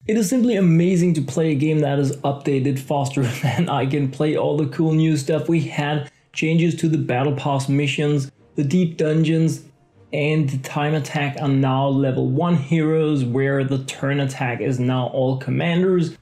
It is simply amazing to play a game that is updated faster than I can play all the cool new stuff we had, changes to the battle pass missions, the deep dungeons, and the time attack are now level 1 heroes, where the turn attack is now all commanders.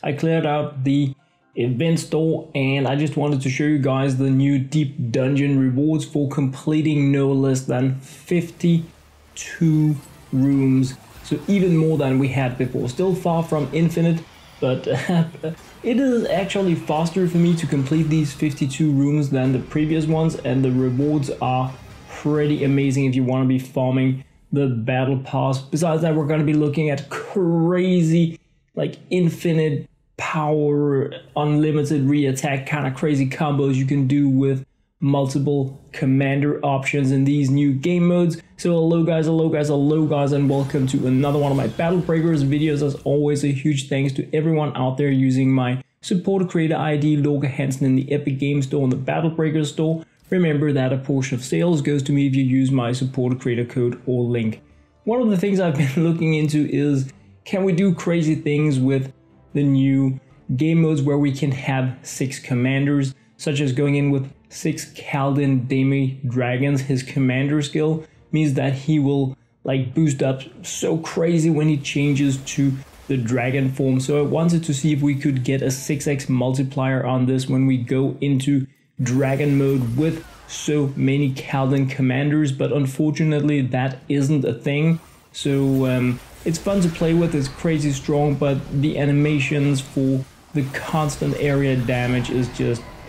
I cleared out the event store and I just wanted to show you guys the new deep dungeon rewards for completing no less than 52 rooms. So even more than we had before. Still far from infinite, but it is actually faster for me to complete these 52 rooms than the previous ones, and the rewards are pretty amazing if you want to be farming the battle pass. Besides that, we're going to be looking at crazy, like infinite power, unlimited re-attack kind of crazy combos you can do with multiple commander options in these new game modes. So hello guys, and welcome to another one of my Battle Breakers videos. As always, a huge thanks to everyone out there using my supporter creator ID LokeHansen in the Epic Game Store and the Battle Breakers store. Remember that a portion of sales goes to me if you use my supporter creator code or link. One of the things I've been looking into is, can we do crazy things with the new game modes where we can have 6 commanders, such as going in with 6 Kaldin Demi dragons. His commander skill means that he will like boost up so crazy when he changes to the dragon form. So I wanted to see if we could get a 6x multiplier on this when we go into dragon mode with so many Kaldin commanders, but unfortunately that isn't a thing. So it's fun to play with, it's crazy strong, but the animations for the constant area damage is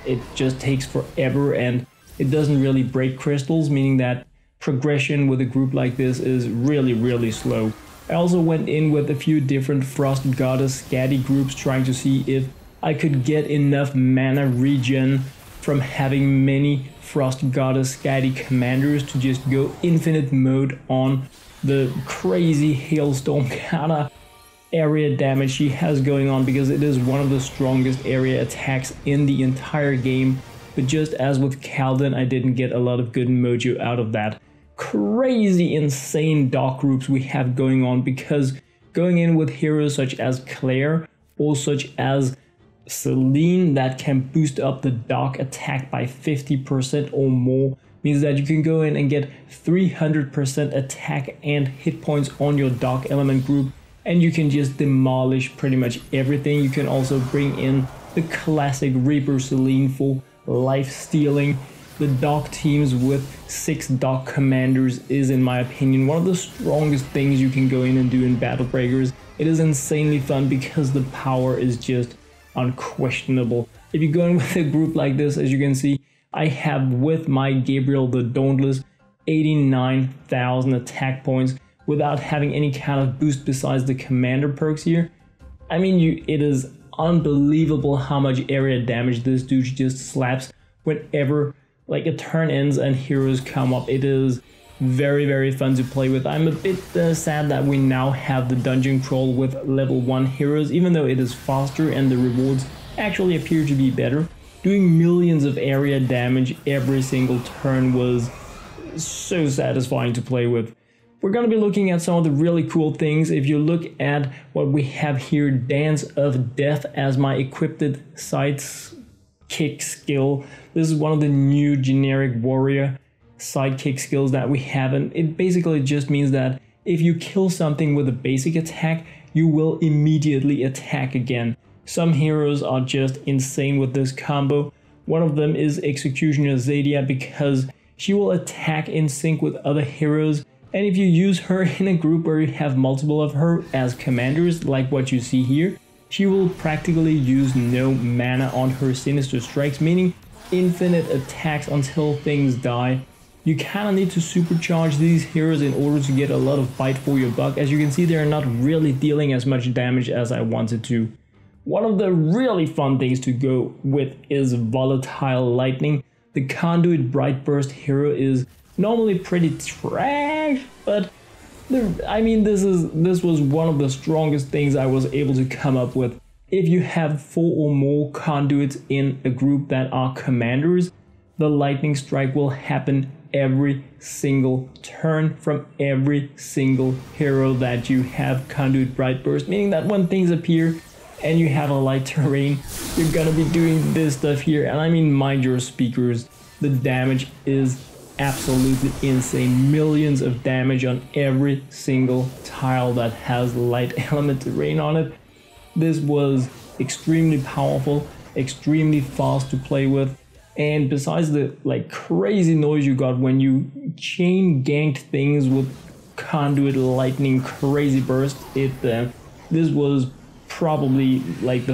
it just takes forever, and it doesn't really break crystals, meaning that progression with a group like this is really slow. I also went in with a few different Frost Goddess Skadi groups, trying to see if I could get enough mana regen from having many Frost Goddess Skadi commanders to just go infinite mode on the crazy hailstorm kind of area damage she has going on, because it is one of the strongest area attacks in the entire game. But just as with Kaldin, I didn't get a lot of good mojo out of that crazy insane dock groups we have going on, because going in with heroes such as Claire or such as Celine that can boost up the dock attack by 50% or more means that you can go in and get 300% attack and hit points on your dock element group, and you can just demolish pretty much everything. You can also bring in the classic Reaper Celine for life stealing. The dock teams with 6 dock commanders is, in my opinion, one of the strongest things you can go in and do in Battle Breakers. It is insanely fun because the power is just unquestionable. If you go in with a group like this, as you can see, I have with my Gabriel the Dauntless 89,000 attack points without having any kind of boost besides the commander perks here. I mean, it is unbelievable how much area damage this dude just slaps whenever like a turn ends and heroes come up. It is very fun to play with. I'm a bit sad that we now have the dungeon crawl with level 1 heroes, even though it is faster and the rewards actually appear to be better. Doing millions of area damage every single turn was so satisfying to play with. We're going to be looking at some of the really cool things. If you look at what we have here, Dance of Death as my equipped sidekick skill. This is one of the new generic warrior sidekick skills that we have, and it basically just means that if you kill something with a basic attack, you will immediately attack again. Some heroes are just insane with this combo. One of them is Executioner Zadia, because she will attack in sync with other heroes, and if you use her in a group where you have multiple of her as commanders, like what you see here, she will practically use no mana on her sinister strikes, meaning infinite attacks until things die. You kind of need to supercharge these heroes in order to get a lot of bite for your buck. As you can see, they're not really dealing as much damage as I wanted to. One of the really fun things to go with is Volatile Lightning. The Conduit Bright Burst hero is normally pretty trash, but I mean, this was one of the strongest things I was able to come up with. If you have 4 or more conduits in a group that are commanders, the lightning strike will happen every single turn from every single hero that you have Conduit Bright Burst, meaning that when things appear and you have a light terrain, you're gonna be doing this stuff here. And I mean, mind your speakers, the damage is absolutely insane. Millions of damage on every single tile that has light element terrain on it. This was extremely powerful, extremely fast to play with. And besides the like crazy noise you got when you chain ganked things with Conduit lightning crazy burst, this was probably like the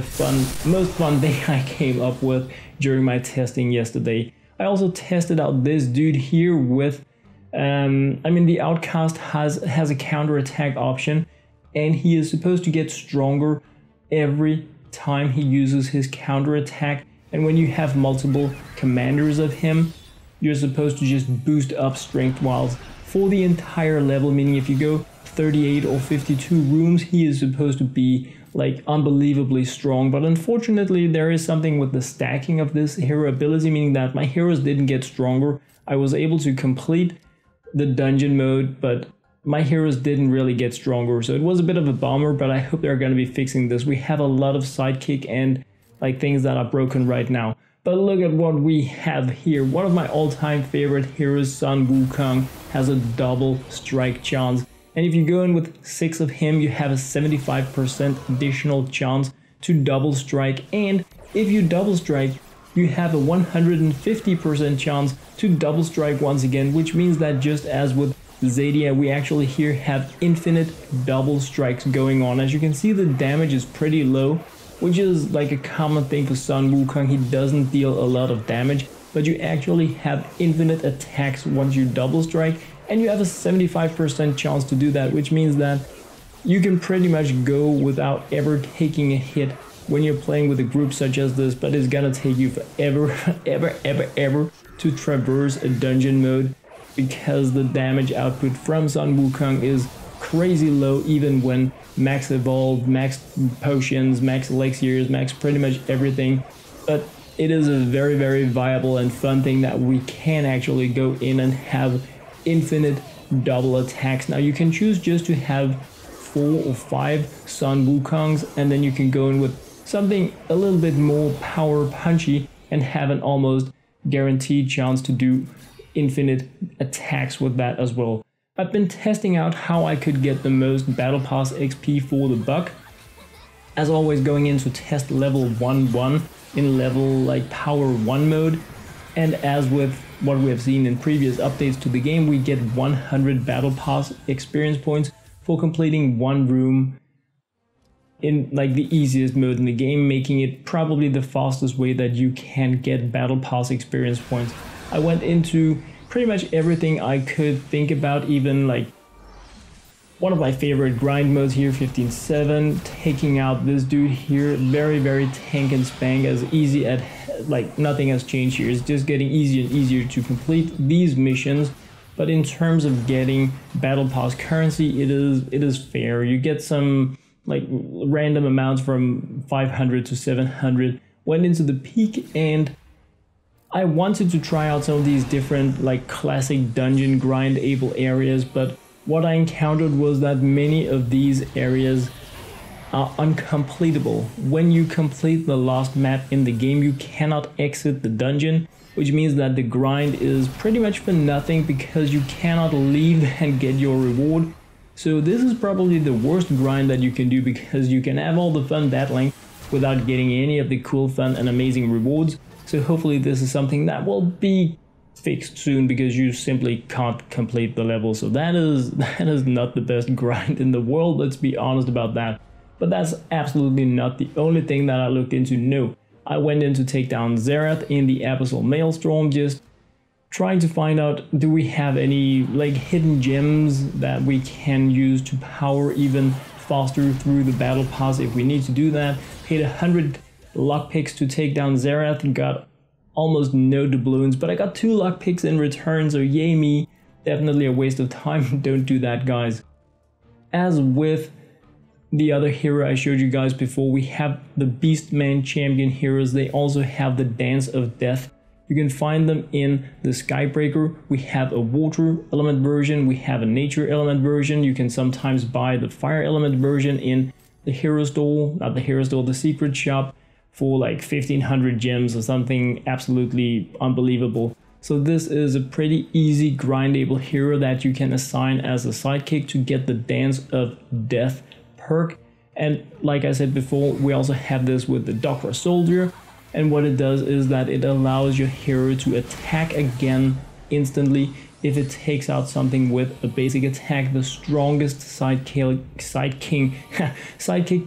most fun thing I came up with during my testing yesterday. I also tested out this dude here with I mean, the Outcast has a counterattack option, and he is supposed to get stronger every time he uses his counterattack. And when you have multiple commanders of him, you're supposed to just boost up strength whiles for the entire level, meaning if you go 38 or 52 rooms, he is supposed to be like unbelievably strong. But unfortunately, there is something with the stacking of this hero ability, meaning that my heroes didn't get stronger. I was able to complete the dungeon mode, but my heroes didn't really get stronger. So it was a bit of a bummer, but I hope they're going to be fixing this. We have a lot of sidekick and like things that are broken right now. But look at what we have here. One of my all-time favorite heroes, Sun Wukong, has a double strike chance. And if you go in with 6 of him, you have a 75% additional chance to double strike. And if you double strike, you have a 150% chance to double strike once again, which means that just as with Zadia, we actually here have infinite double strikes going on. As you can see, the damage is pretty low, which is like a common thing for Sun Wukong. He doesn't deal a lot of damage, but you actually have infinite attacks once you double strike, and you have a 75% chance to do that, which means that you can pretty much go without ever taking a hit when you're playing with a group such as this. But it's gonna take you forever ever to traverse a dungeon mode, because the damage output from Sun Wukong is crazy low, even when max evolved, max potions, max elixirs, max pretty much everything. But it is a very viable and fun thing that we can actually go in and have infinite double attacks. Now you can choose just to have 4 or 5 Sun Wukongs, and then you can go in with something a little bit more power punchy and have an almost guaranteed chance to do infinite attacks with that as well. I've been testing out how I could get the most battle pass XP for the buck. As always, going in to test level 1-1 in level like power 1 mode. And as with what we have seen in previous updates to the game, we get 100 battle pass experience points for completing one room in like the easiest mode in the game, making it probably the fastest way that you can get battle pass experience points. I went into pretty much everything I could think about, even like one of my favorite grind modes here, 15-7, taking out this dude here, very tank and spank, as easy at like nothing has changed here. It's just getting easier and easier to complete these missions. But in terms of getting battle pass currency, it is fair. You get some like random amounts from 500 to 700. Went into the peak, and I wanted to try out some of these different like classic dungeon grind able areas, but what I encountered was that many of these areas are uncompletable. When you complete the last map in the game, you cannot exit the dungeon, which means that the grind is pretty much for nothing because you cannot leave and get your reward. So this is probably the worst grind that you can do, because you can have all the fun battling without getting any of the cool, fun and amazing rewards. So hopefully this is something that will be fixed soon, because you simply can't complete the level. So that is not the best grind in the world, let's be honest about that. But that's absolutely not the only thing that I looked into. No, I went in to take down Xerath in the Abyssal Maelstrom, just trying to find out, do we have any like hidden gems that we can use to power even faster through the battle pass if we need to do that. Paid 100 lockpicks to take down Xerath and got almost no doubloons, but I got 2 lockpicks in return, so yay me. Definitely a waste of time. Don't do that, guys. As with the other hero I showed you guys before, we have the Beastman champion heroes. They also have the Dance of Death You can find them in the Skybreaker. We have a water element version, we have a nature element version. You can sometimes buy the fire element version in the hero store, not the hero store, the secret shop, for like 1500 gems or something absolutely unbelievable. So this is a pretty easy grindable hero that you can assign as a sidekick to get the Dance of Death perk. And like I said before, we also have this with the Doctor Soldier. And what it does is that it allows your hero to attack again instantly if it takes out something with a basic attack. The strongest sidekick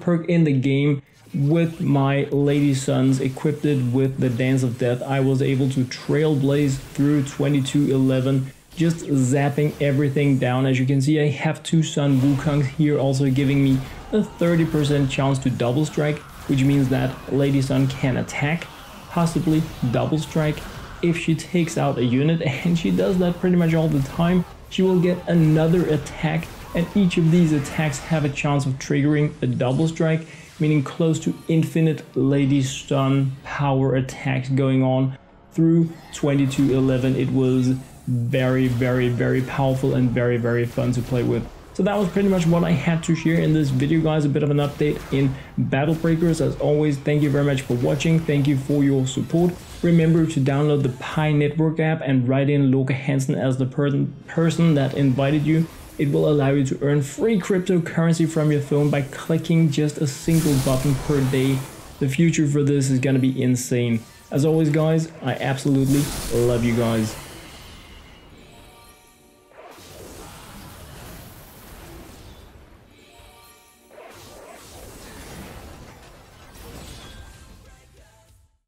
perk in the game. With my Lady Suns equipped with the Dance of Death, I was able to trailblaze through 2211, just zapping everything down. As you can see, I have 2 Sun Wukongs here, also giving me a 30% chance to double strike, which means that Lady Sun can attack, possibly double strike. If she takes out a unit, and she does that pretty much all the time, she will get another attack, and each of these attacks have a chance of triggering a double strike, meaning close to infinite Lady Sun power attacks going on through 2211. It was very, very, very powerful and very, very fun to play with. So that was pretty much what I had to share in this video, guys. A bit of an update in Battle Breakers. As always, thank you very much for watching. Thank you for your support. Remember to download the Pi Network app and write in LokeHansen as the person that invited you. It will allow you to earn free cryptocurrency from your phone by clicking just a single button per day. The future for this is gonna be insane. As always, guys, I absolutely love you guys.